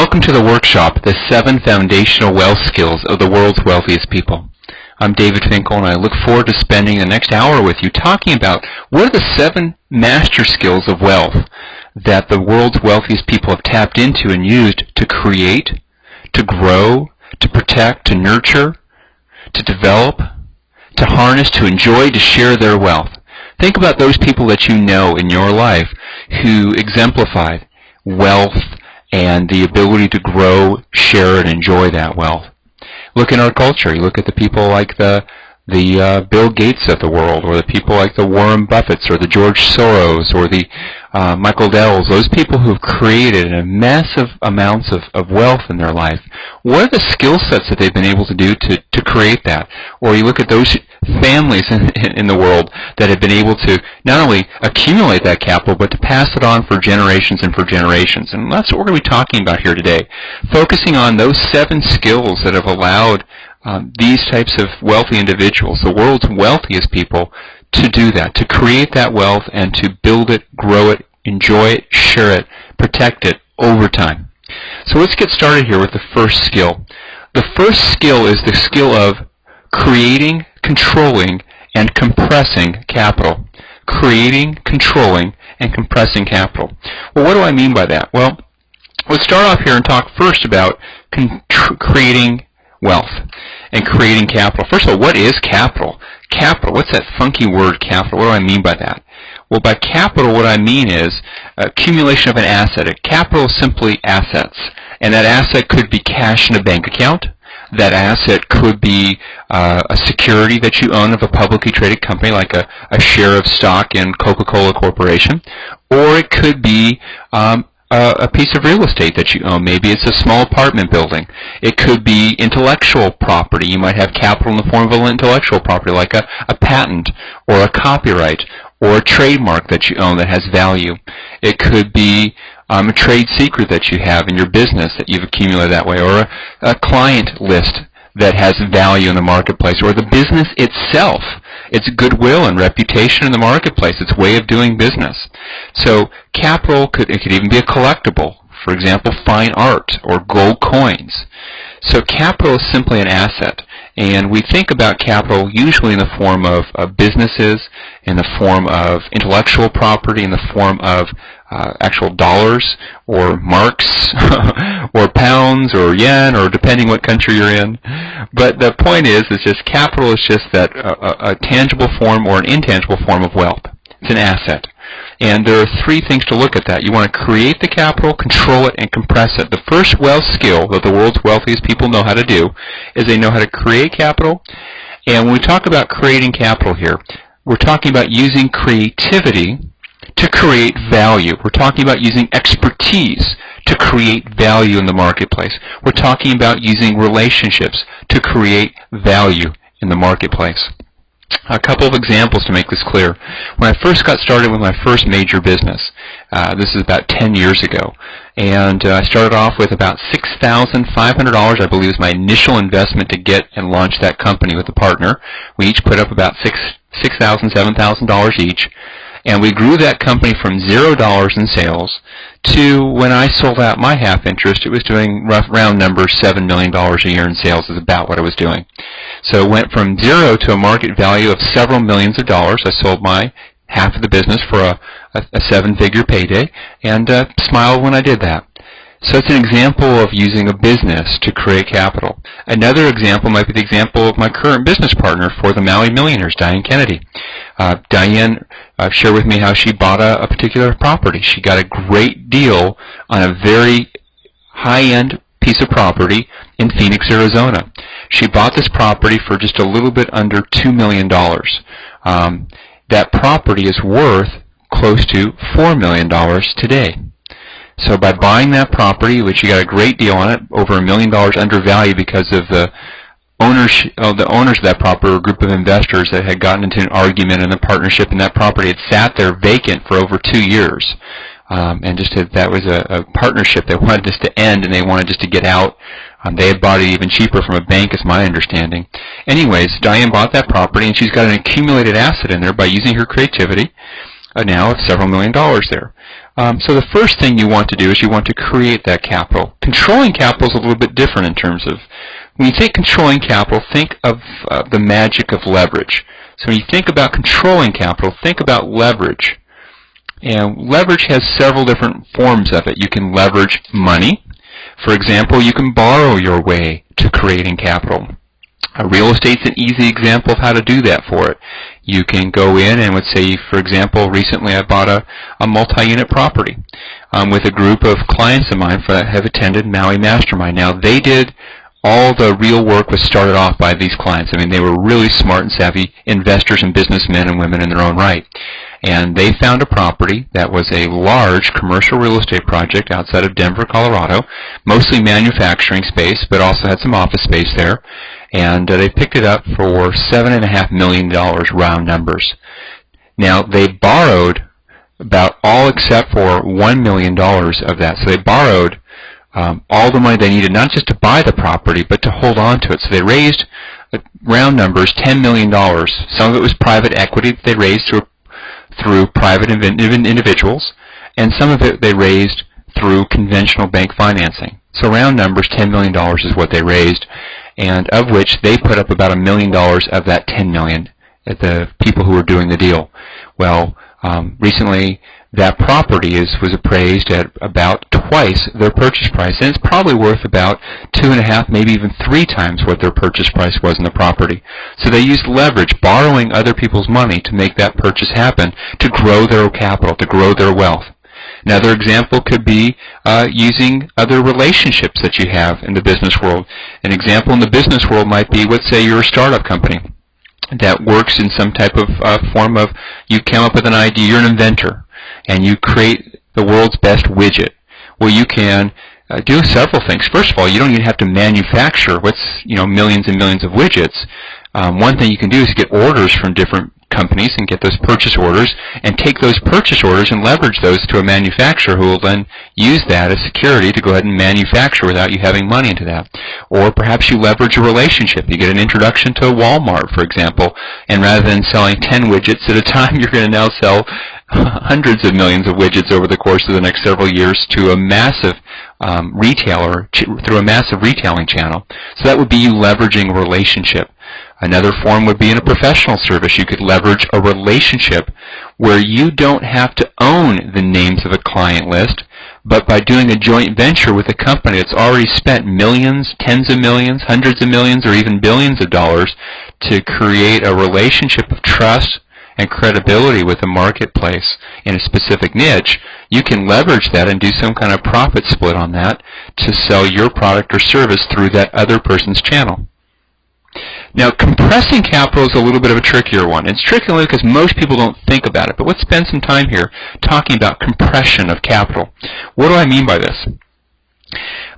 Welcome to the workshop, The 7 Foundational Wealth Skills of the World's Wealthiest People. I'm David Finkel, and I look forward to spending the next hour with you talking about what are the 7 master skills of wealth that the world's wealthiest people have tapped into and used to create, to grow, to protect, to nurture, to develop, to harness, to enjoy, to share their wealth. Think about those people that you know in your life who exemplified wealth and the ability to grow, share, and enjoy that wealth. Look in our culture. You look at the people like the Bill Gates of the world, or the people like the Warren Buffetts, or the George Soros, or the Michael Dells, those people who have created massive amounts of wealth in their life. What are the skill sets that they've been able to do to create that? Or you look at those families in the world that have been able to not only accumulate that capital, but to pass it on for generations and for generations. And that's what we're going to be talking about here today, focusing on those 7 skills that have allowed these types of wealthy individuals, the world's wealthiest people, to do that, to create that wealth and to build it, grow it, enjoy it, share it, protect it over time. So let's get started here with the first skill. The first skill is the skill of creating, controlling, and compressing capital. Creating, controlling, and compressing capital. Well, what do I mean by that? Well, let's start off here and talk first about creating wealth and creating capital. First of all, what is capital? Capital, what's that funky word capital? What do I mean by that? Well, by capital, what I mean is accumulation of an asset. Capital is simply assets, and that asset could be cash in a bank account. That asset could be a security that you own of a publicly traded company, like a share of stock in Coca-Cola Corporation, or it could be a piece of real estate that you own. Maybe it's a small apartment building. It could be intellectual property. You might have capital in the form of intellectual property, like a patent or a copyright or a trademark that you own that has value. It could be a trade secret that you have in your business that you've accumulated that way, or a client list that has value in the marketplace, or the business itself, its goodwill and reputation in the marketplace, its way of doing business. So capital could even be a collectible, for example, fine art or gold coins. So capital is simply an asset, and we think about capital usually in the form of businesses, in the form of intellectual property, in the form of actual dollars or marks or pounds or yen, or depending what country you're in. But the point is just capital is just that a tangible form or an intangible form of wealth. It's an asset. And there are 3 things to look at that. You want to create the capital, control it, and compress it. The first wealth skill that the world's wealthiest people know how to do is they know how to create capital. And when we talk about creating capital here, we're talking about using creativity to create value. We're talking about using expertise to create value in the marketplace. We're talking about using relationships to create value in the marketplace. A couple of examples to make this clear. When I first got started with my first major business, this is about 10 years ago, and I started off with about $6,500, I believe, was my initial investment to get and launch that company with a partner. We each put up about $6,000, $7,000 each. And we grew that company from $0 in sales to, when I sold out my half interest, it was doing round numbers, $7 million a year in sales is about what I was doing. So it went from 0 to a market value of several millions of dollars. I sold my half of the business for a 7-figure payday, and smiled when I did that. So it's an example of using a business to create capital. Another example might be the example of my current business partner for the Maui Millionaires, Diane Kennedy. Diane shared with me how she bought a particular property. She got a great deal on a very high-end piece of property in Phoenix, Arizona. She bought this property for just a little bit under $2 million. That property is worth close to $4 million today. So by buying that property, which you got a great deal on it, over $1 million undervalued because of the owners of that property, a group of investors that had gotten into an argument in the partnership, and that property had sat there vacant for over 2 years. And that was a partnership. They wanted this to end, and they wanted just to get out. They had bought it even cheaper from a bank, is my understanding. Anyways, Diane bought that property, and she's got an accumulated asset in there by using her creativity. now of several million dollars there. So the first thing you want to do is you want to create that capital. Controlling capital is a little bit different in terms of, when you think controlling capital, think of the magic of leverage. So when you think about controlling capital, think about leverage. And leverage has several different forms of it. You can leverage money. For example, you can borrow your way to creating capital. Real estate's an easy example of how to do that for it. You can go in and let's say, for example, recently I bought a multi-unit property with a group of clients of mine that have attended Maui Mastermind. Now, they did all the real work was started off by these clients. I mean, they were really smart and savvy investors and businessmen and women in their own right. And they found a property that was a large commercial real estate project outside of Denver, Colorado, mostly manufacturing space, but also had some office space there. And they picked it up for $7.5 million, round numbers. Now, they borrowed about all except for $1 million of that. So they borrowed all the money they needed, not just to buy the property, but to hold on to it. So they raised, round numbers, $10 million. Some of it was private equity that they raised through private individuals, and some of it they raised through conventional bank financing. So round numbers, $10 million is what they raised, and of which they put up about $1 million of that $10 million at the people who were doing the deal. Well, recently that property was appraised at about twice their purchase price, and it's probably worth about 2.5, maybe even 3 times what their purchase price was in the property. So they used leverage, borrowing other people's money to make that purchase happen, to grow their capital, to grow their wealth. Another example could be using other relationships that you have in the business world. An example in the business world might be, let's say you're a startup company that works in some type of form of, you came up with an idea, you're an inventor, and you create the world's best widget. Well, you can do several things. First of all, you don't even have to manufacture millions and millions of widgets. One thing you can do is get orders from different companies and get those purchase orders and take those purchase orders and leverage those to a manufacturer who will then use that as security to go ahead and manufacture without you having money into that. Or perhaps you leverage a relationship. You get an introduction to Walmart, for example, and rather than selling 10 widgets at a time, you're going to now sell hundreds of millions of widgets over the course of the next several years to a massive retailer, through a massive retailing channel. So that would be you leveraging a relationship. Another form would be in a professional service. You could leverage a relationship where you don't have to own the names of a client list, but by doing a joint venture with a company that's already spent millions, tens of millions, hundreds of millions, or even billions of dollars to create a relationship of trust and credibility with the marketplace in a specific niche, you can leverage that and do some kind of profit split on that to sell your product or service through that other person's channel. Now, compressing capital is a little bit of a trickier one. It's tricky only because most people don't think about it, but let's spend some time here talking about compression of capital. What do I mean by this?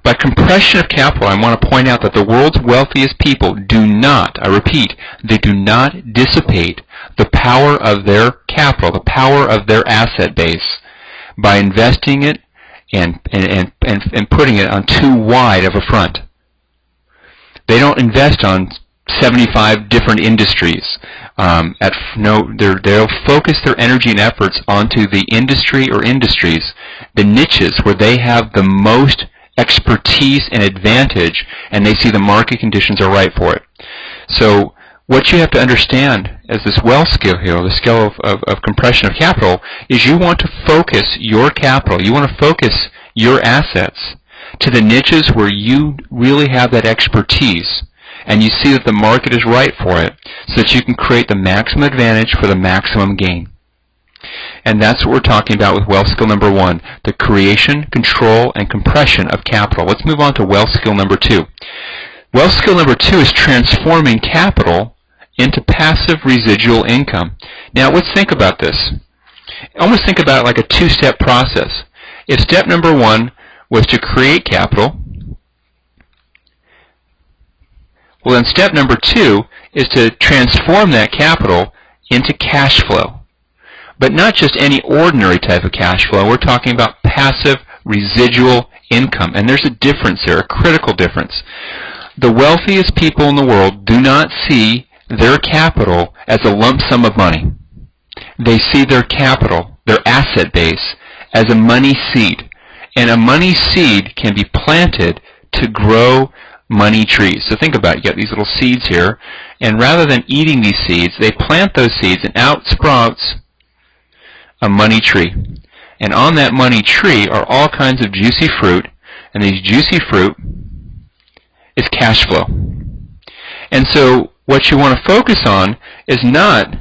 By compression of capital, I want to point out that the world's wealthiest people do not, I repeat, they do not dissipate the power of their capital, the power of their asset base, by investing it and putting it on too wide of a front. They don't invest on 75 different industries. They'll focus their energy and efforts onto the industry or industries, the niches where they have the most expertise and advantage, and they see the market conditions are right for it. So what you have to understand as this wealth skill here, the skill of compression of capital, is you want to focus your capital, you want to focus your assets to the niches where you really have that expertise, and you see that the market is right for it, so that you can create the maximum advantage for the maximum gain. And that's what we're talking about with wealth skill number 1, the creation, control, and compression of capital. Let's move on to wealth skill number 2. Wealth skill number 2 is transforming capital into passive residual income. Now, let's think about this. Almost think about it like a 2-step process. If step number 1 was to create capital, well, then step number 2 is to transform that capital into cash flow. But not just any ordinary type of cash flow. We're talking about passive residual income. And there's a difference there, a critical difference. The wealthiest people in the world do not see their capital as a lump sum of money. they see their capital, their asset base, as a money seed. And a money seed can be planted to grow money trees. So think about it. You got these little seeds here, and rather than eating these seeds, they plant those seeds, and out sprouts a money tree. And on that money tree are all kinds of juicy fruit, and these juicy fruit is cash flow. And so what you want to focus on is not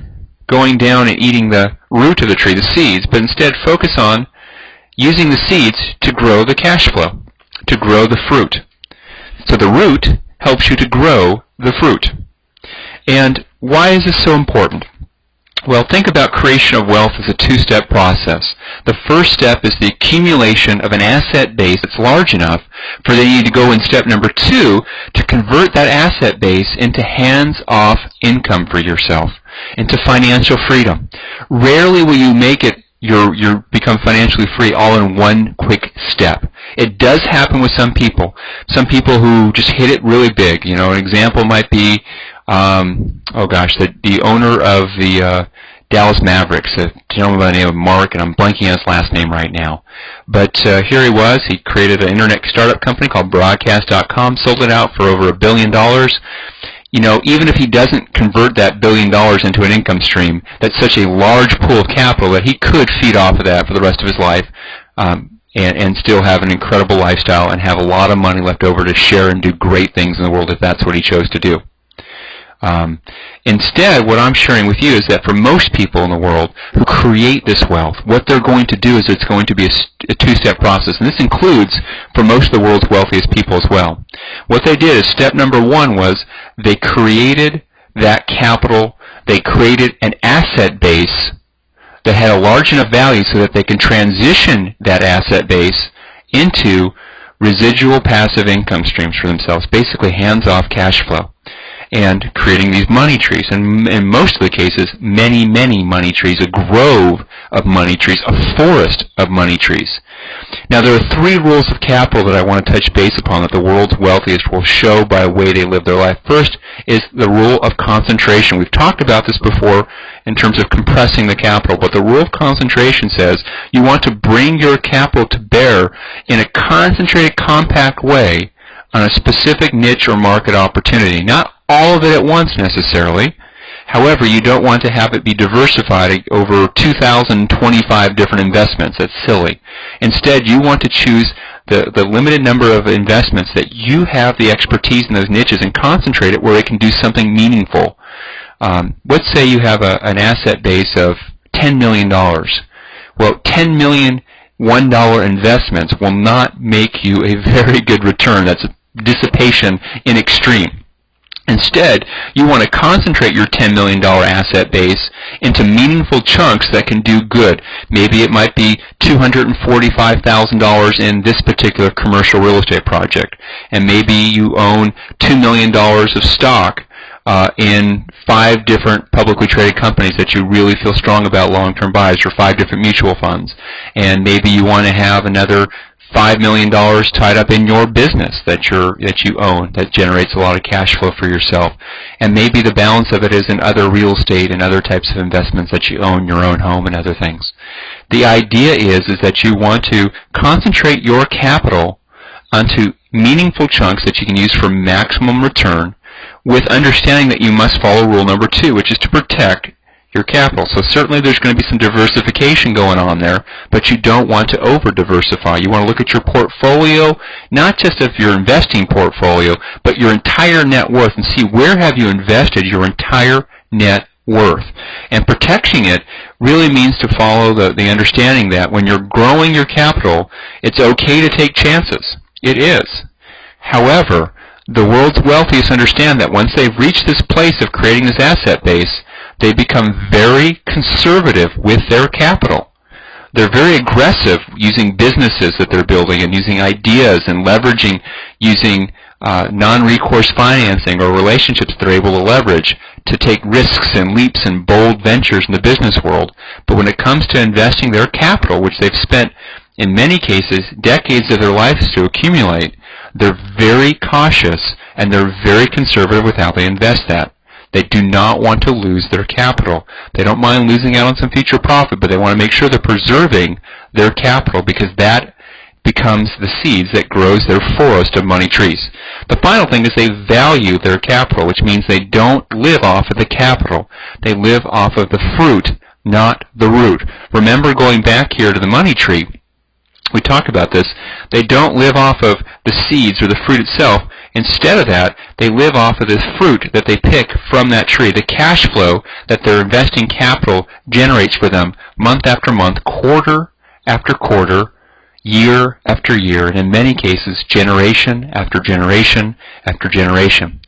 going down and eating the root of the tree, the seeds, but instead focus on using the seeds to grow the cash flow, to grow the fruit. So the root helps you to grow the fruit. And why is this so important? Well, think about creation of wealth as a two-step process. The first step is the accumulation of an asset base that's large enough for you need to go in step number 2 to convert that asset base into hands-off income for yourself, into financial freedom. Rarely will you make it you become financially free all in one quick step. It does happen with some people. Some people who just hit it really big. You know, an example might be, the owner of the Dallas Mavericks, a gentleman by the name of Mark, and I'm blanking on his last name right now. But here he was. He created an internet startup company called Broadcast.com, sold it out for over $1 billion. You know, even if he doesn't convert that $1 billion into an income stream, that's such a large pool of capital that he could feed off of that for the rest of his life and still have an incredible lifestyle and have a lot of money left over to share and do great things in the world if that's what he chose to do. Instead, what I'm sharing with you is that for most people in the world who create this wealth, what they're going to do is it's going to be a two-step process. And this includes for most of the world's wealthiest people as well. What they did is step number 1 was they created that capital, they created an asset base that had a large enough value so that they can transition that asset base into residual passive income streams for themselves, basically hands-off cash flow, and creating these money trees. And in most of the cases, many, many money trees, a grove of money trees, a forest of money trees. Now, there are 3 rules of capital that I want to touch base upon that the world's wealthiest will show by the way they live their life. First is the rule of concentration. We've talked about this before in terms of compressing the capital, but the rule of concentration says you want to bring your capital to bear in a concentrated, compact way on a specific niche or market opportunity. Not all of it at once necessarily. However, you don't want to have it be diversified over 2,025 different investments. That's silly. Instead, you want to choose the limited number of investments that you have the expertise in those niches and concentrate it where it can do something meaningful. Let's say you have an asset base of $10 million. Well, $10 million $1 investments will not make you a very good return. That's dissipation in extreme. Instead, you want to concentrate your $10 million asset base into meaningful chunks that can do good. Maybe it might be $245,000 in this particular commercial real estate project. And maybe you own $2 million of stock in 5 different publicly traded companies that you really feel strong about long-term buys, or 5 different mutual funds. And maybe you want to have another $5 million tied up in your business that you own that generates a lot of cash flow for yourself. And maybe the balance of it is in other real estate and other types of investments that you own, your own home and other things. The idea is that you want to concentrate your capital onto meaningful chunks that you can use for maximum return, with understanding that you must follow rule number 2, which is to protect your capital. So certainly there's going to be some diversification going on there, but you don't want to over-diversify. You want to look at your portfolio, not just of your investing portfolio, but your entire net worth, and see where have you invested your entire net worth. And protecting it really means to follow the understanding that when you're growing your capital, it's okay to take chances. It is. However, the world's wealthiest understand that once they've reached this place of creating this asset base, they become very conservative with their capital. They're very aggressive using businesses that they're building and using ideas and leveraging, using non-recourse financing or relationships they're able to leverage to take risks and leaps and bold ventures in the business world. But when it comes to investing their capital, which they've spent in many cases decades of their lives to accumulate, they're very cautious and they're very conservative with how they invest that. They do not want to lose their capital. They don't mind losing out on some future profit, but they want to make sure they're preserving their capital, because that becomes the seeds that grows their forest of money trees. The final thing is they value their capital, which means they don't live off of the capital. They live off of the fruit, not the root. Remember, going back here to the money tree, we talk about this. They don't live off of the seeds or the fruit itself. Instead of that, they live off of the fruit that they pick from that tree, the cash flow that their investing capital generates for them month after month, quarter after quarter, year after year, and in many cases, generation after generation after generation.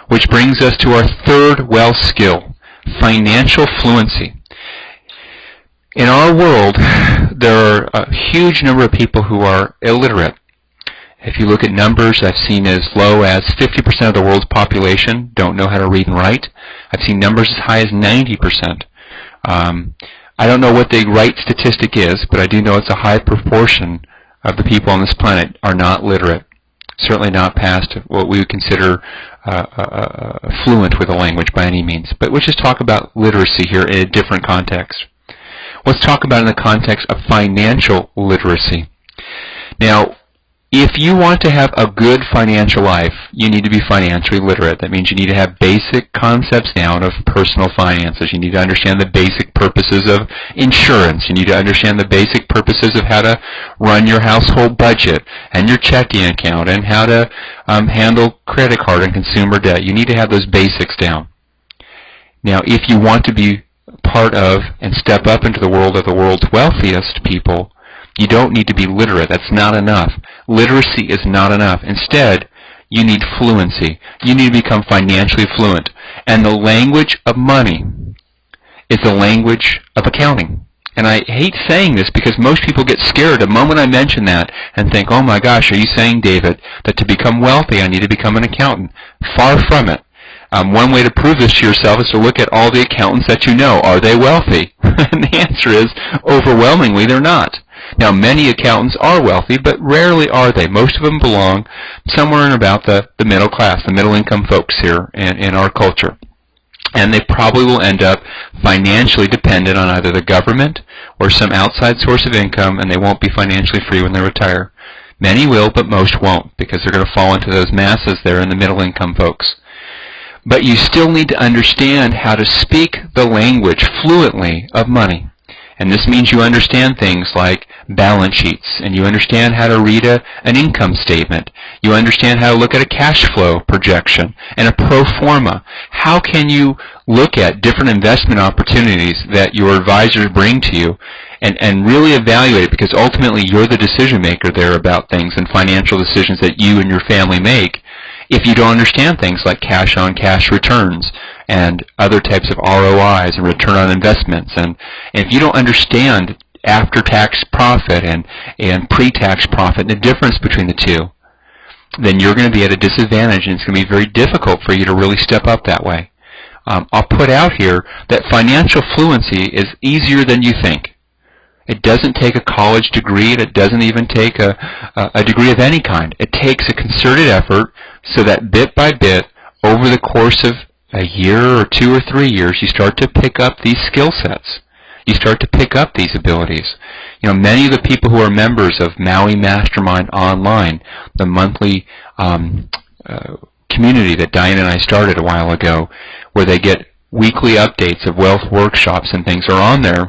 Which brings us to our third wealth skill, financial fluency. In our world, there are a huge number of people who are illiterate. If you look at numbers, I've seen as low as 50% of the world's population don't know how to read and write. I've seen numbers as high as 90%. I don't know what the right statistic is, but I do know it's a high proportion of the people on this planet are not literate. Certainly not past what we would consider fluent with a language by any means. But we'll just talk about literacy here in a different context. Let's talk about it in the context of financial literacy. Now, if you want to have a good financial life, you need to be financially literate. That means you need to have basic concepts down of personal finances. You need to understand the basic purposes of insurance. You need to understand the basic purposes of how to run your household budget and your checking account and how to handle credit card and consumer debt. You need to have those basics down. Now, if you want to be part of and step up into the world of the world's wealthiest people, you don't need to be literate. That's not enough. Literacy is not enough. Instead, you need fluency. You need to become financially fluent. And the language of money is the language of accounting. And I hate saying this because most people get scared the moment I mention that and think, oh my gosh, are you saying, David, that to become wealthy I need to become an accountant? Far from it. One way to prove this to yourself is to look at all the accountants that you know. Are they wealthy? And the answer is, overwhelmingly, they're not. Now, many accountants are wealthy, but rarely are they. Most of them belong somewhere in about the middle class, the middle-income folks here in our culture. And they probably will end up financially dependent on either the government or some outside source of income, and they won't be financially free when they retire. Many will, but most won't, because they're going to fall into those masses there in the middle-income folks. But you still need to understand how to speak the language fluently of money. And this means you understand things like balance sheets, and you understand how to read an income statement. You understand how to look at a cash flow projection and a pro forma. How can you look at different investment opportunities that your advisors bring to you and really evaluate it, because ultimately you're the decision maker there about things and financial decisions that you and your family make. If you don't understand things like cash-on-cash returns and other types of ROIs and return on investments, and if you don't understand after-tax profit and pre-tax profit and the difference between the two, then you're going to be at a disadvantage, and it's going to be very difficult for you to really step up that way. I'll put out here that financial fluency is easier than you think. It doesn't take a college degree, and it doesn't even take a degree of any kind. It takes a concerted effort so that bit by bit, over the course of a year or 2 or 3 years, you start to pick up these skill sets. You start to pick up these abilities. You know, many of the people who are members of Maui Mastermind Online, the monthly community that Diane and I started a while ago, where they get weekly updates of wealth workshops and things, are on there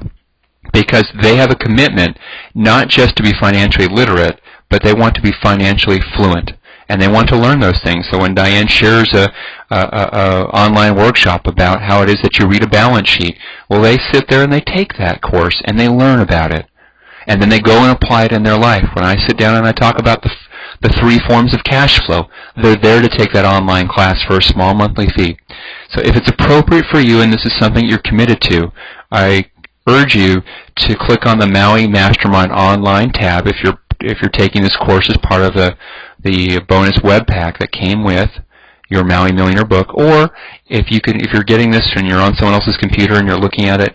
because they have a commitment not just to be financially literate, but they want to be financially fluent. And they want to learn those things. So when Diane shares a online workshop about how it is that you read a balance sheet, well, they sit there and they take that course and they learn about it. And then they go and apply it in their life. When I sit down and I talk about the 3 forms of cash flow, they're there to take that online class for a small monthly fee. So if it's appropriate for you and this is something you're committed to, I urge you to click on the Maui Mastermind Online tab if you're taking this course as part of the bonus web pack that came with your Maui Millionaire book, or if you're getting this and you're on someone else's computer and you're looking at it,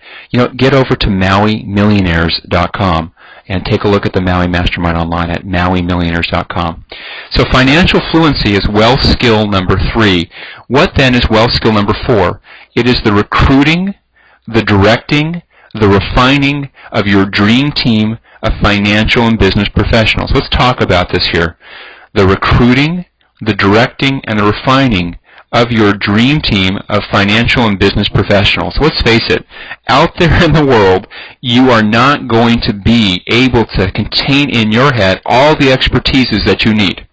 get over to MauiMillionaires.com and take a look at the Maui Mastermind Online at MauiMillionaires.com. So financial fluency is wealth skill number 3. What then is wealth skill number 4? It is the recruiting, the directing, the refining of your dream team of financial and business professionals. Let's talk about this here. The recruiting, the directing, and the refining of your dream team of financial and business professionals. Let's face it, out there in the world, you are not going to be able to contain in your head all the expertises that you need.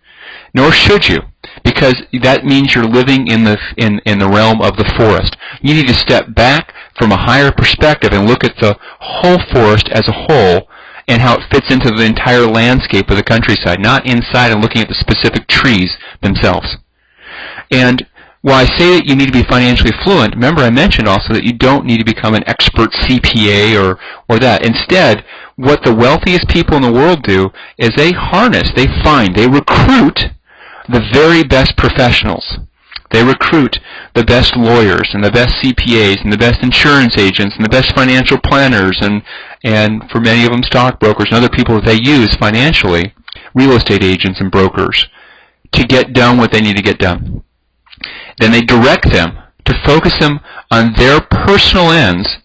Nor should you, because that means you're living in the realm of the forest. You need to step back from a higher perspective and look at the whole forest as a whole and how it fits into the entire landscape of the countryside, not inside and looking at the specific trees themselves. And while I say that you need to be financially fluent, remember I mentioned also that you don't need to become an expert CPA or that. Instead, what the wealthiest people in the world do is they harness, they recruit the very best professionals. They recruit the best lawyers and the best CPAs and the best insurance agents and the best financial planners and for many of them stockbrokers and other people that they use financially, real estate agents and brokers, to get done what they need to get done. Then they direct them to focus them on their personal ends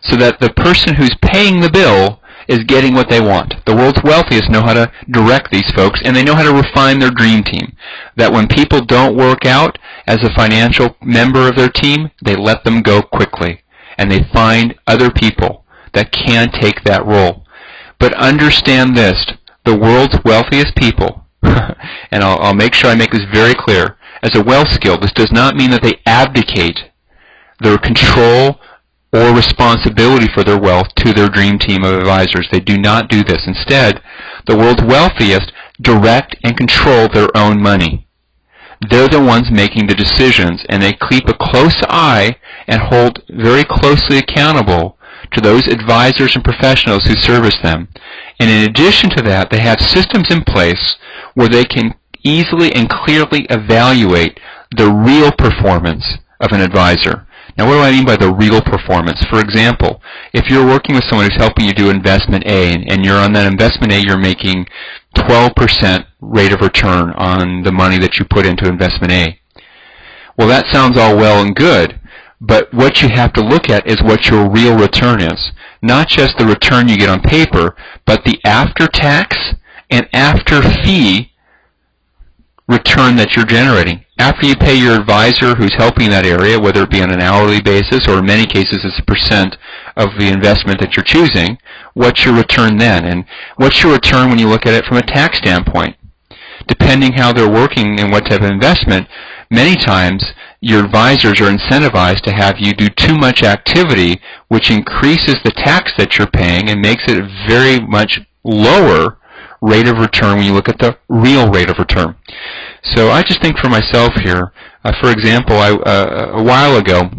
so that the person who's paying the bill is getting what they want. The world's wealthiest know how to direct these folks, and they know how to refine their dream team. That when people don't work out as a financial member of their team, they let them go quickly, and they find other people that can take that role. But understand this, the world's wealthiest people, and I'll make sure I make this very clear, as a wealth skill, this does not mean that they abdicate their control or responsibility for their wealth to their dream team of advisors. They do not do this. Instead, the world's wealthiest direct and control their own money. They're the ones making the decisions, and they keep a close eye and hold very closely accountable to those advisors and professionals who service them. And in addition to that, they have systems in place where they can easily and clearly evaluate the real performance of an advisor. Now, what do I mean by the real performance? For example, if you're working with someone who's helping you do investment A, and you're on that investment A, you're making 12% rate of return on the money that you put into investment A. Well, that sounds all well and good, but what you have to look at is what your real return is. Not just the return you get on paper, but the after-tax and after-fee return that you're generating. After you pay your advisor who's helping that area, whether it be on an hourly basis or in many cases it's a percent of the investment that you're choosing, what's your return then? And what's your return when you look at it from a tax standpoint? Depending how they're working and what type of investment, many times your advisors are incentivized to have you do too much activity, which increases the tax that you're paying and makes it a very much lower rate of return when you look at the real rate of return. So I just think for myself here, for example, a while ago,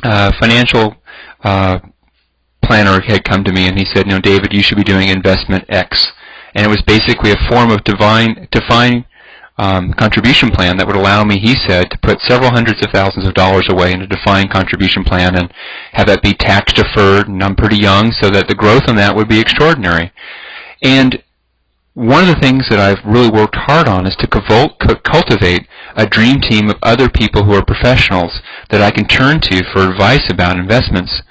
a financial planner had come to me and he said, David, you should be doing investment X. And it was basically a form of defined contribution plan that would allow me, he said, to put several hundreds of thousands of dollars away in a defined contribution plan and have that be tax deferred, and I'm pretty young, so that the growth on that would be extraordinary. And one of the things that I've really worked hard on is to cultivate a dream team of other people who are professionals that I can turn to for advice about investments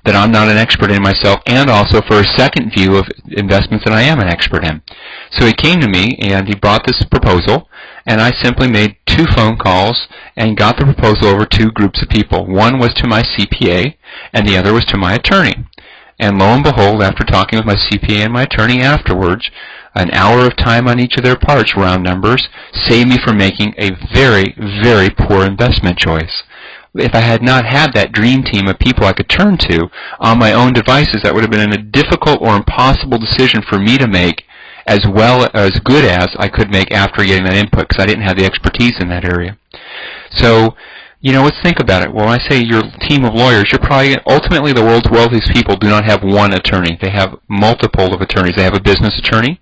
that I'm not an expert in myself, and also for a second view of investments that I am an expert in. So he came to me and he brought this proposal, and I simply made 2 phone calls and got the proposal over 2 groups of people. One was to my CPA and the other was to my attorney. And lo and behold, after talking with my CPA and my attorney afterwards, an hour of time on each of their parts, round numbers, saved me from making a very, very poor investment choice. If I had not had that dream team of people I could turn to on my own devices, that would have been a difficult or impossible decision for me to make, as well as good as I could make after getting that input, because I didn't have the expertise in that area. So, let's think about it. When I say your team of lawyers, you're probably, ultimately the world's wealthiest people do not have one attorney. They have multiple of attorneys. They have a business attorney.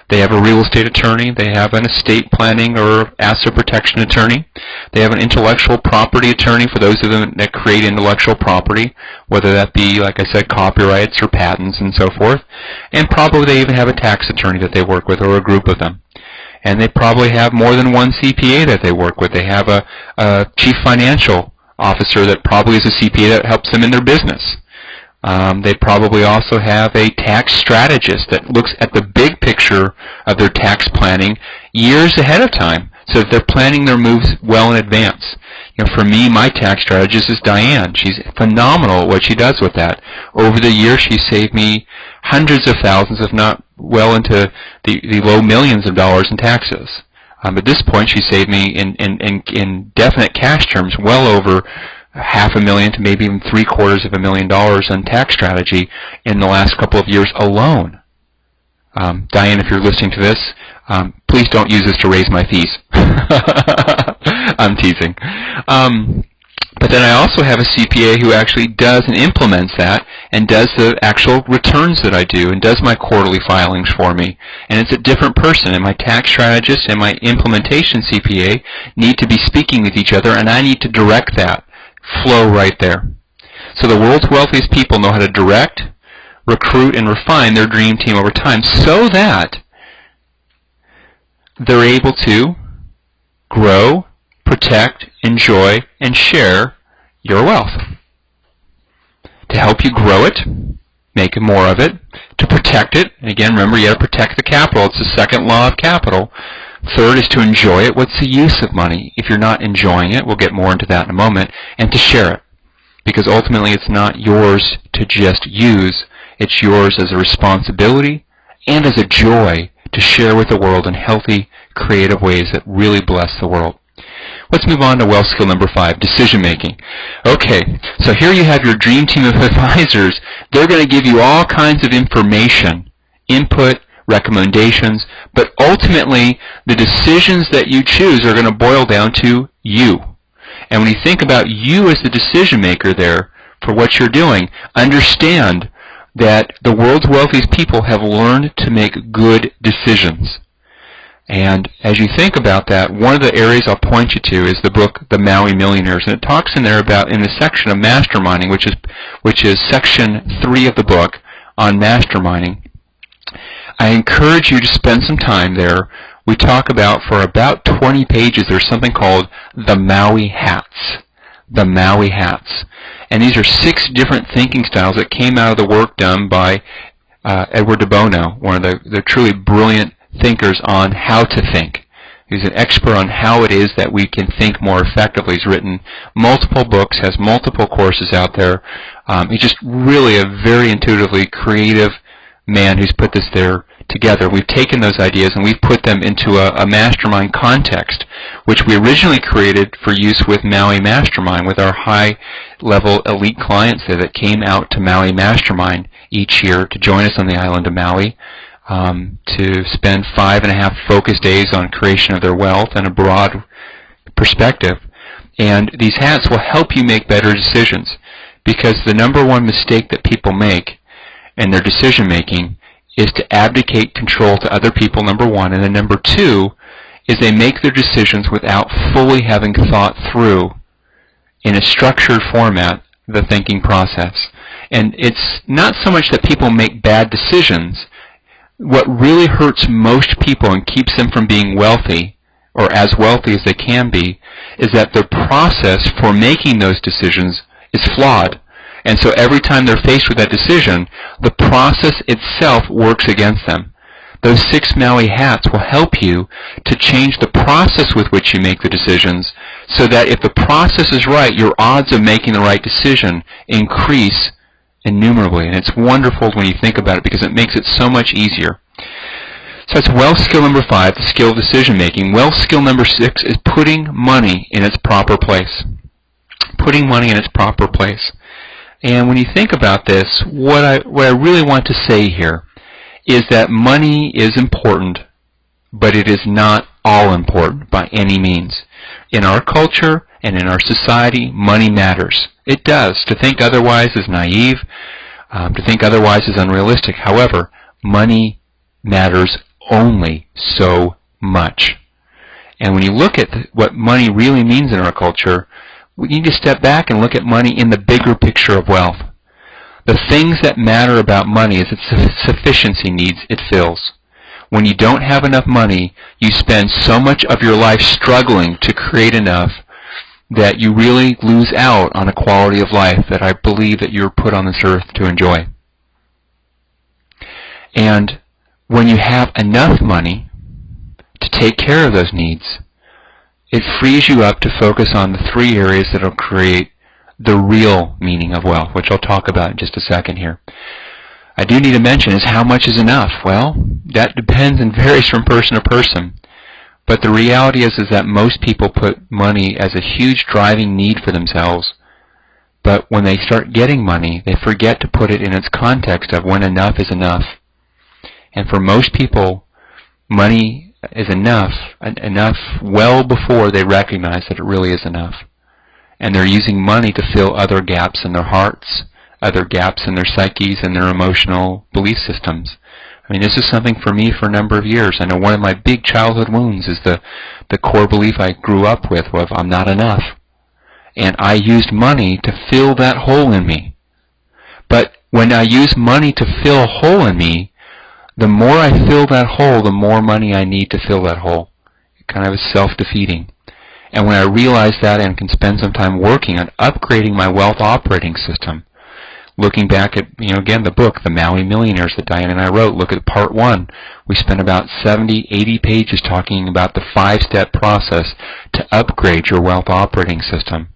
They have a real estate attorney. They have an estate planning or asset protection attorney. They have an intellectual property attorney for those of them that create intellectual property, whether that be, like I said, copyrights or patents and so forth. And probably they even have a tax attorney that they work with, or a group of them. And they probably have more than one CPA that they work with. They have a chief financial officer that probably is a CPA that helps them in their business. They probably also have a tax strategist that looks at the big picture of their tax planning years ahead of time, so that they're planning their moves well in advance. For me, my tax strategist is Diane. She's phenomenal at what she does with that. Over the years, she saved me hundreds of thousands, if not well into the low millions of dollars in taxes. At this point, she saved me in definite cash terms well over $500,000 to maybe even $750,000 on tax strategy in the last couple of years alone. Diane, if you're listening to this, please don't use this to raise my fees. I'm teasing. But then I also have a CPA who actually does and implements that and does the actual returns that I do and does my quarterly filings for me. And it's a different person. And my tax strategist and my implementation CPA need to be speaking with each other, and I need to direct that flow right there. So the world's wealthiest people know how to direct, recruit, and refine their dream team over time so that they're able to grow, protect, enjoy, and share your wealth. To help you grow it, make more of it. To protect it, and again, remember, you got to protect the capital. It's the second law of capital. Third is to enjoy it. What's the use of money if you're not enjoying it? We'll get more into that in a moment. And to share it. Because ultimately it's not yours to just use. It's yours as a responsibility and as a joy to share with the world in healthy, creative ways that really bless the world. Let's move on to wealth skill number 5, decision making. Okay, so here you have your dream team of advisors. They're going to give you all kinds of information, input, recommendations, but ultimately the decisions that you choose are going to boil down to you. And when you think about you as the decision maker there for what you're doing, understand that the world's wealthiest people have learned to make good decisions. And as you think about that, one of the areas I'll point you to is the book The Maui Millionaires, and it talks in there about, in the section of masterminding, which is section 3 of the book on masterminding. I encourage you to spend some time there. We talk about, for about 20 pages, there's something called the Maui Hats. The Maui Hats. And these are 6 different thinking styles that came out of the work done by Edward de Bono, one of the truly brilliant thinkers on how to think. He's an expert on how it is that we can think more effectively. He's written multiple books, has multiple courses out there. He's just really a very intuitively creative man who's put this there together. We've taken those ideas and we've put them into a mastermind context, which we originally created for use with Maui Mastermind, with our high-level elite clients there that came out to Maui Mastermind each year to join us on the island of Maui, to spend 5.5 focus days on creation of their wealth and a broad perspective. And these hats will help you make better decisions, because the number one mistake that people make in their decision making is to abdicate control to other people, number one, and then number 2 is they make their decisions without fully having thought through in a structured format the thinking process. And it's not so much that people make bad decisions. What really hurts most people and keeps them from being wealthy, or as wealthy as they can be, is that their process for making those decisions is flawed. And so every time they're faced with that decision, the process itself works against them. Those 6 Maui hats will help you to change the process with which you make the decisions, so that if the process is right, your odds of making the right decision increase innumerably. And it's wonderful when you think about it, because it makes it so much easier. So that's wealth skill number 5, the skill of decision making. Wealth skill number 6 is putting money in its proper place. Putting money in its proper place. And when you think about this, what I really want to say here is that money is important, but it is not all important by any means. In our culture and in our society, money matters. It does. To think otherwise is naive. To think otherwise is unrealistic. However, money matters only so much. And when you look at what money really means in our culture, we need to step back and look at money in the bigger picture of wealth. The things that matter about money is its sufficiency needs it fills. When you don't have enough money, you spend so much of your life struggling to create enough that you really lose out on a quality of life that I believe that you're put on this earth to enjoy. And when you have enough money to take care of those needs, it frees you up to focus on the three areas that will create the real meaning of wealth, which I'll talk about in just a second here. I do need to mention is how much is enough? Well, that depends and varies from person to person. But the reality is that most people put money as a huge driving need for themselves. But when they start getting money, they forget to put it in its context of when enough is enough. And for most people, money is enough well before they recognize that it really is enough. And they're using money to fill other gaps in their hearts, other gaps in their psyches and their emotional belief systems. I mean, this is something for me for a number of years. I know one of my big childhood wounds is the core belief I grew up with of I'm not enough. And I used money to fill that hole in me. But when I use money to fill a hole in me, the more I fill that hole, the more money I need to fill that hole. It kind of is self-defeating. And when I realize that and can spend some time working on upgrading my wealth operating system, looking back at, again, the book, The Maui Millionaires that Diane and I wrote, look at part 1. We spent about 70, 80 pages talking about the 5-step process to upgrade your wealth operating system.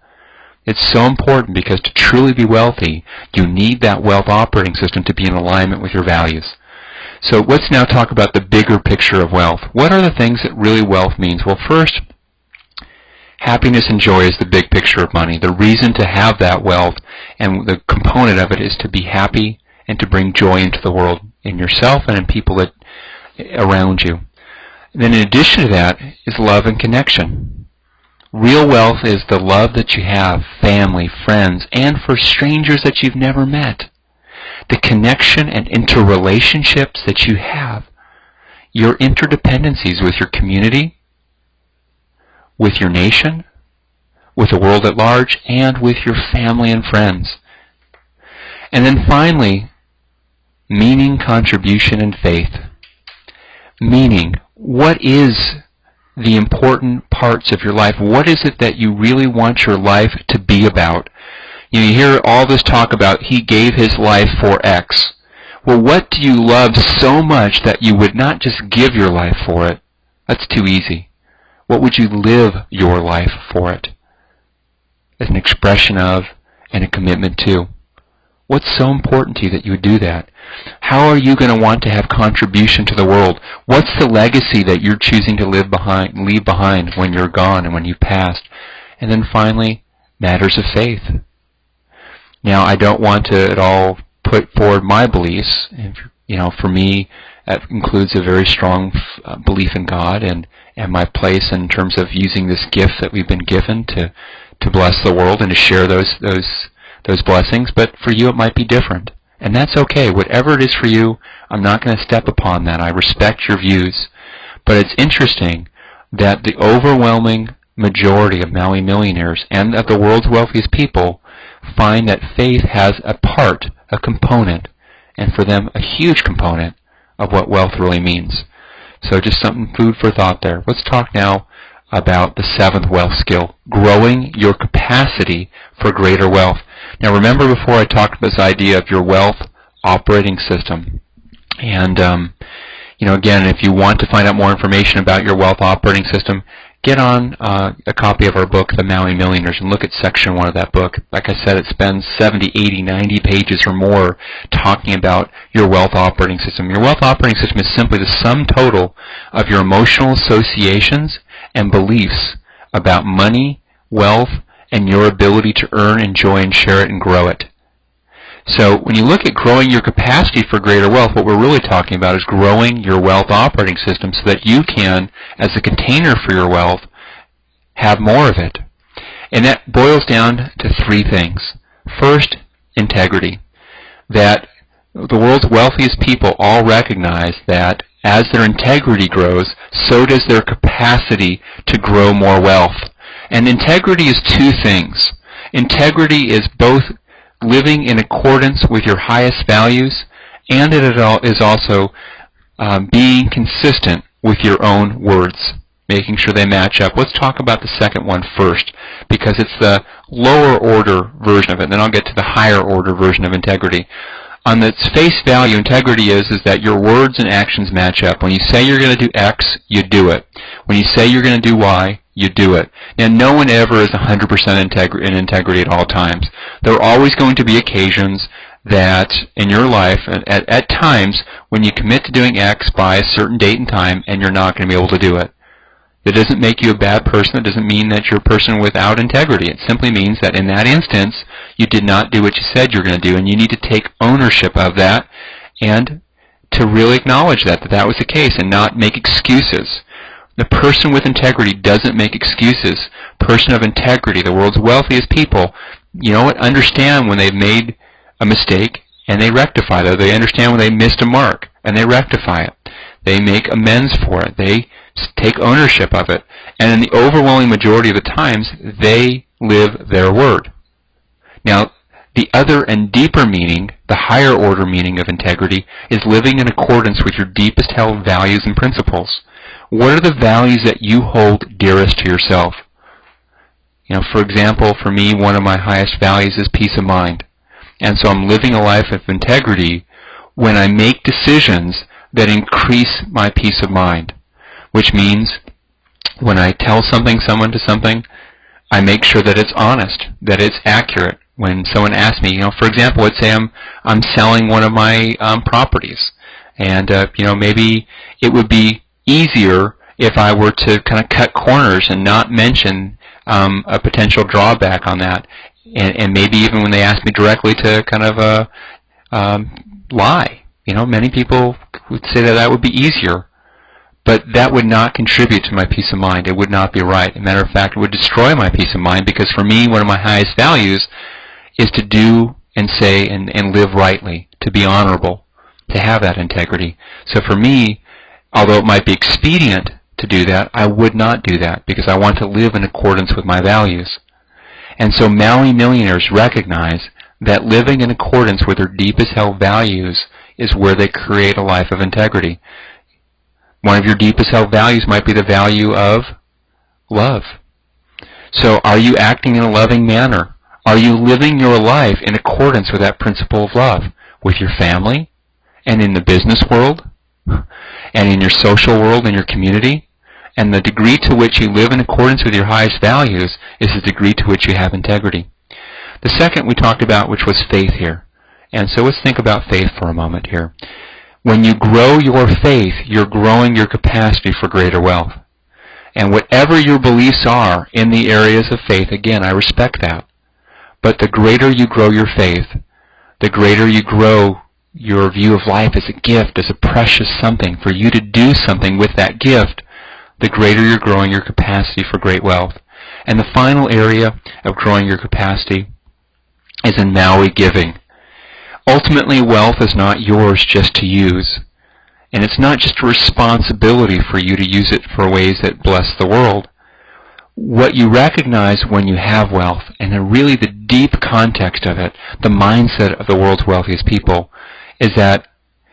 It's so important because to truly be wealthy, you need that wealth operating system to be in alignment with your values. So let's now talk about the bigger picture of wealth. What are the things that really wealth means? Well, first, happiness and joy is the big picture of money. The reason to have that wealth and the component of it is to be happy and to bring joy into the world, in yourself and in people that around you. And then in addition to that is love and connection. Real wealth is the love that you have, family, friends, and for strangers that you've never met. The connection and interrelationships that you have, your interdependencies with your community, with your nation, with the world at large, and with your family and friends. And then finally, meaning, contribution, and faith. Meaning, what is the important parts of your life? What is it that you really want your life to be about? You hear all this talk about he gave his life for X. Well, what do you love so much that you would not just give your life for it? That's too easy. What would you live your life for it? As an expression of and a commitment to. What's so important to you that you would do that? How are you going to want to have contribution to the world? What's the legacy that you're choosing to leave behind when you're gone and when you've passed? And then finally, matters of faith. Now, I don't want to at all put forward my beliefs. And, for me, that includes a very strong belief in God and my place in terms of using this gift that we've been given to bless the world and to share those blessings. But for you, it might be different. And that's okay. Whatever it is for you, I'm not going to step upon that. I respect your views. But it's interesting that the overwhelming majority of Maui millionaires and of the world's wealthiest people find that faith has a component, and for them a huge component of what wealth really means. So just something food for thought there. Let's talk now about the 7th wealth skill, growing your capacity for greater wealth. Now remember before I talked about this idea of your wealth operating system. And again, if you want to find out more information about your wealth operating system, get on a copy of our book, The Maui Millionaires, and look at section 1 of that book. Like I said, it spends 70, 80, 90 pages or more talking about your wealth operating system. Your wealth operating system is simply the sum total of your emotional associations and beliefs about money, wealth, and your ability to earn, enjoy, and share it and grow it. So when you look at growing your capacity for greater wealth, what we're really talking about is growing your wealth operating system so that you can, as a container for your wealth, have more of it. And that boils down to 3 things. First, integrity. That the world's wealthiest people all recognize that as their integrity grows, so does their capacity to grow more wealth. And integrity is 2 things. Integrity is both living in accordance with your highest values, and it is also being consistent with your own words, making sure they match up. Let's talk about the second one first, because it's the lower order version of it, and then I'll get to the higher order version of integrity. On its face value, integrity is that your words and actions match up. When you say you're going to do X, you do it. When you say you're going to do Y, you do it. And no one ever is 100% in integrity at all times. There are always going to be occasions that in your life, at times, when you commit to doing X by a certain date and time, and you're not going to be able to do it. That doesn't make you a bad person. It doesn't mean that you're a person without integrity. It simply means that in that instance, you did not do what you said you're going to do, and you need to take ownership of that and to really acknowledge that that was the case and not make excuses. The person with integrity doesn't make excuses. Person of integrity, the world's wealthiest people, you know what, understand when they've made a mistake and they rectify it. They understand when they missed a mark and they rectify it. They make amends for it. They take ownership of it. And in the overwhelming majority of the times, they live their word. Now, the other and deeper meaning, the higher order meaning of integrity, is living in accordance with your deepest held values and principles. What are the values that you hold dearest to yourself? You know, for example, for me, one of my highest values is peace of mind. And so I'm living a life of integrity when I make decisions that increase my peace of mind. Which means when I tell someone to something, I make sure that it's honest, that it's accurate. When someone asks me, you know, for example, let's say I'm selling one of my properties, and you know, maybe it would be easier if I were to kind of cut corners and not mention a potential drawback on that, and maybe even when they ask me directly to kind of lie. You know, many people would say that that would be easier. But that would not contribute to my peace of mind. It would not be right. As a matter of fact, it would destroy my peace of mind, because for me, one of my highest values is to do and say and live rightly, to be honorable, to have that integrity. So for me, although it might be expedient to do that, I would not do that, because I want to live in accordance with my values. And so Maui millionaires recognize that living in accordance with their deepest held values is where they create a life of integrity. One of your deepest held values might be the value of love. So are you acting in a loving manner? Are you living your life in accordance with that principle of love with your family and in the business world and in your social world and your community? And the degree to which you live in accordance with your highest values is the degree to which you have integrity. The second we talked about, which was faith here. And so let's think about faith for a moment here. When you grow your faith, you're growing your capacity for greater wealth. And whatever your beliefs are in the areas of faith, again, I respect that. But the greater you grow your faith, the greater you grow your view of life as a gift, as a precious something, for you to do something with that gift, the greater you're growing your capacity for great wealth. And the final area of growing your capacity is in Maui giving. Ultimately, wealth is not yours just to use. And it's not just a responsibility for you to use it for ways that bless the world. What you recognize when you have wealth, and then really the deep context of it, the mindset of the world's wealthiest people, is that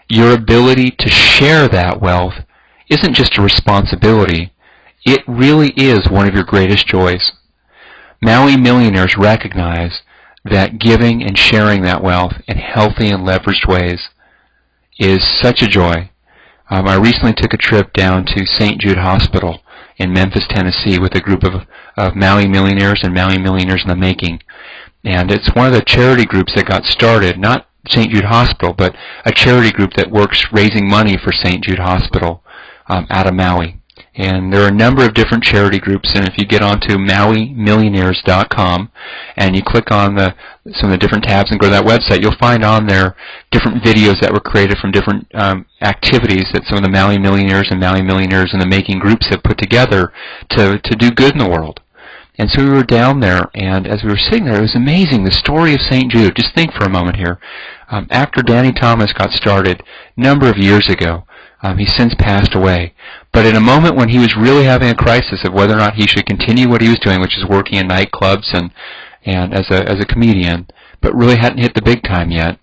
your ability to share that wealth isn't just a responsibility. It really is one of your greatest joys. Maui millionaires recognize that giving and sharing that wealth in healthy and leveraged ways is such a joy. I recently took a trip down to St. Jude Hospital in Memphis, Tennessee with a group of Maui millionaires and Maui millionaires in the making. And it's one of the charity groups that got started, not St. Jude Hospital, but a charity group that works raising money for St. Jude Hospital out of Maui. And there are a number of different charity groups, and if you get onto MauiMillionaires.com and you click on some of the different tabs and go to that website, you'll find on there different videos that were created from different activities that some of the Maui millionaires and Maui millionaires in the making groups have put together to do good in the world. And so we were down there, and as we were sitting there, it was amazing, the story of St. Jude. Just think for a moment here. After Danny Thomas got started a number of years ago, he's since passed away. But in a moment when he was really having a crisis of whether or not he should continue what he was doing, which is working in nightclubs and as a comedian, but really hadn't hit the big time yet,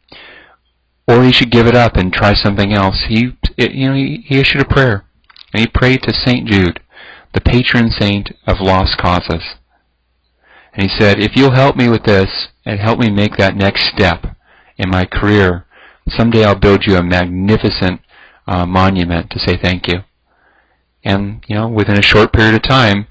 or he should give it up and try something else. He issued a prayer, and he prayed to St. Jude, the patron saint of lost causes. And he said, if you'll help me with this and help me make that next step in my career, someday I'll build you a magnificent monument to say thank you. And, within a short period of time,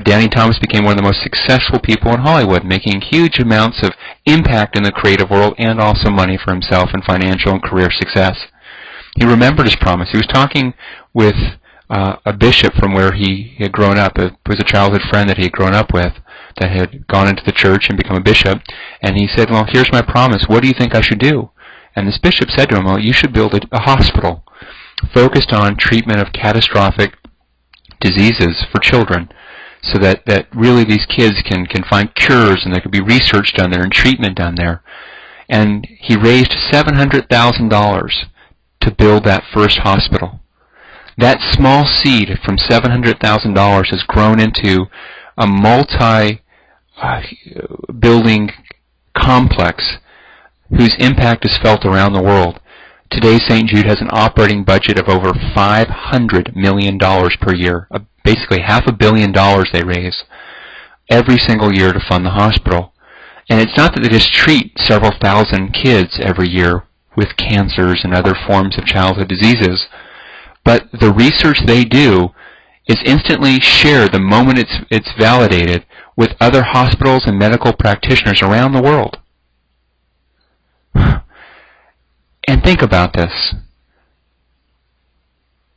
Danny Thomas became one of the most successful people in Hollywood, making huge amounts of impact in the creative world and also money for himself and financial and career success. He remembered his promise. He was talking with a bishop from where he had grown up. It was a childhood friend that he had grown up with that had gone into the church and become a bishop. And he said, well, here's my promise. What do you think I should do? And this bishop said to him, well, you should build a hospital focused on treatment of catastrophic diseases for children, so that really these kids can find cures, and there could be research done there and treatment done there. And he raised $700,000 to build that first hospital. That small seed from $700,000 has grown into a multi-building complex whose impact is felt around the world. Today, St. Jude has an operating budget of over $500 million per year, basically $500 million they raise every single year to fund the hospital. And it's not that they just treat several thousand kids every year with cancers and other forms of childhood diseases, but the research they do is instantly shared the moment it's validated with other hospitals and medical practitioners around the world. And think about this.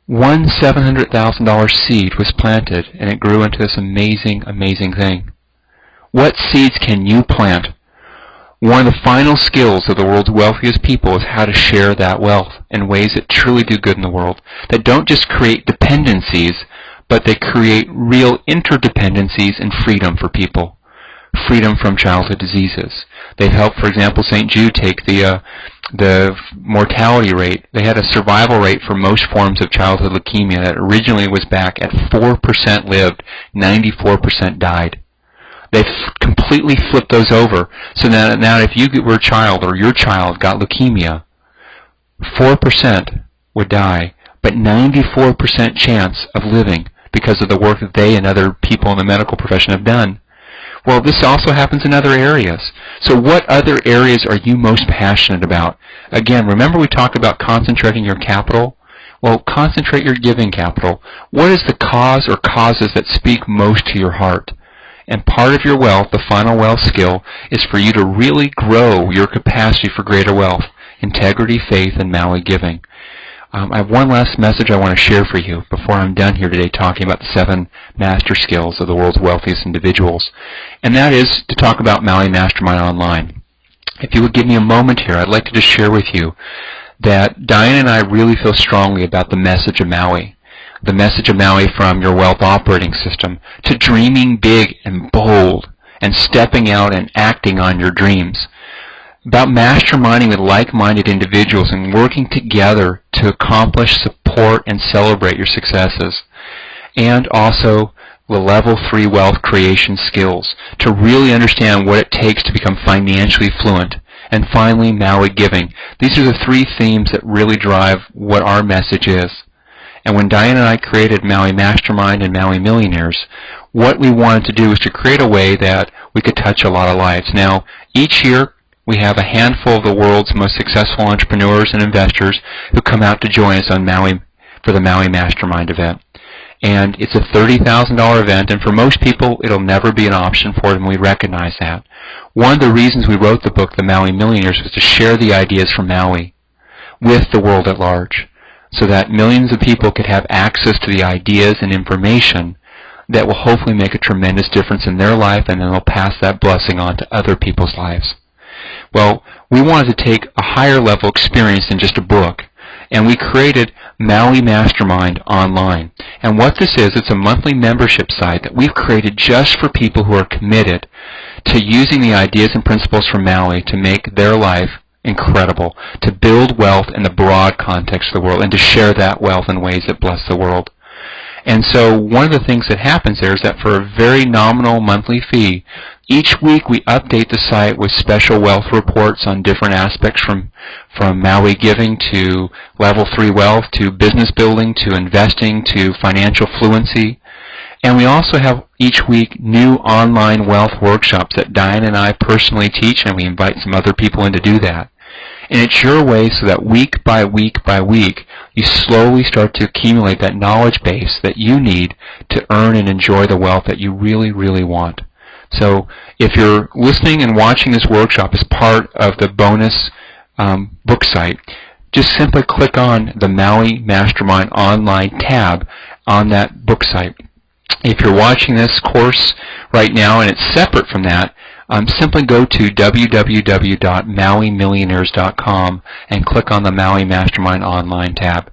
One $700,000 seed was planted, and it grew into this amazing, amazing thing. What seeds can you plant? One of the final skills of the world's wealthiest people is how to share that wealth in ways that truly do good in the world, that don't just create dependencies, but they create real interdependencies and freedom for people. Freedom from childhood diseases. They've helped, for example, St. Jude take the mortality rate. They had a survival rate for most forms of childhood leukemia that originally was back at 4% lived, 94% died. They've completely flipped those over. So now if you were a child or your child got leukemia, 4% would die, but 94% chance of living because of the work that they and other people in the medical profession have done. Well, this also happens in other areas. So what other areas are you most passionate about? Again, remember we talked about concentrating your capital? Well, concentrate your giving capital. What is the cause or causes that speak most to your heart? And part of your wealth, the final wealth skill, is for you to really grow your capacity for greater wealth, integrity, faith, and Maui giving. I have one last message I want to share for you before I'm done here today talking about the 7 master skills of the world's wealthiest individuals. And that is to talk about Maui Mastermind Online. If you would give me a moment here, I'd like to just share with you that Diane and I really feel strongly about the message of Maui. The message of Maui from your wealth operating system to dreaming big and bold and stepping out and acting on your dreams. About masterminding with like-minded individuals and working together to accomplish, support, and celebrate your successes. And also the level 3 wealth creation skills to really understand what it takes to become financially fluent. And finally, Maui giving. These are the 3 themes that really drive what our message is. And when Diane and I created Maui Mastermind and Maui Millionaires, what we wanted to do was to create a way that we could touch a lot of lives. Now, each year, we have a handful of the world's most successful entrepreneurs and investors who come out to join us on Maui for the Maui Mastermind event. And it's a $30,000 event, and for most people, it'll never be an option for them. We recognize that. One of the reasons we wrote the book, The Maui Millionaires, was to share the ideas from Maui with the world at large, so that millions of people could have access to the ideas and information that will hopefully make a tremendous difference in their life, and then they'll pass that blessing on to other people's lives. Well, we wanted to take a higher level experience than just a book, and we created Maui Mastermind Online. And what this is, it's a monthly membership site that we've created just for people who are committed to using the ideas and principles from Maui to make their life incredible, to build wealth in the broad context of the world, and to share that wealth in ways that bless the world. And so one of the things that happens there is that for a very nominal monthly fee, Each week we update the site with special wealth reports on different aspects from Maui giving to level 3 wealth to business building to investing to financial fluency. And we also have each week new online wealth workshops that Diane and I personally teach, and we invite some other people in to do that. And it's your way so that week by week by week, you slowly start to accumulate that knowledge base that you need to earn and enjoy the wealth that you really, really want. So if you're listening and watching this workshop as part of the bonus book site, just simply click on the Maui Mastermind Online tab on that book site. If you're watching this course right now and it's separate from that, simply go to www.maumillionaires.com and click on the Maui Mastermind Online tab.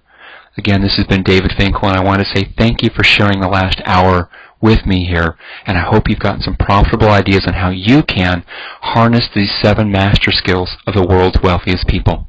Again, this has been David Finkel, and I want to say thank you for sharing the last hour with me here, and I hope you've gotten some profitable ideas on how you can harness these 7 master skills of the world's wealthiest people.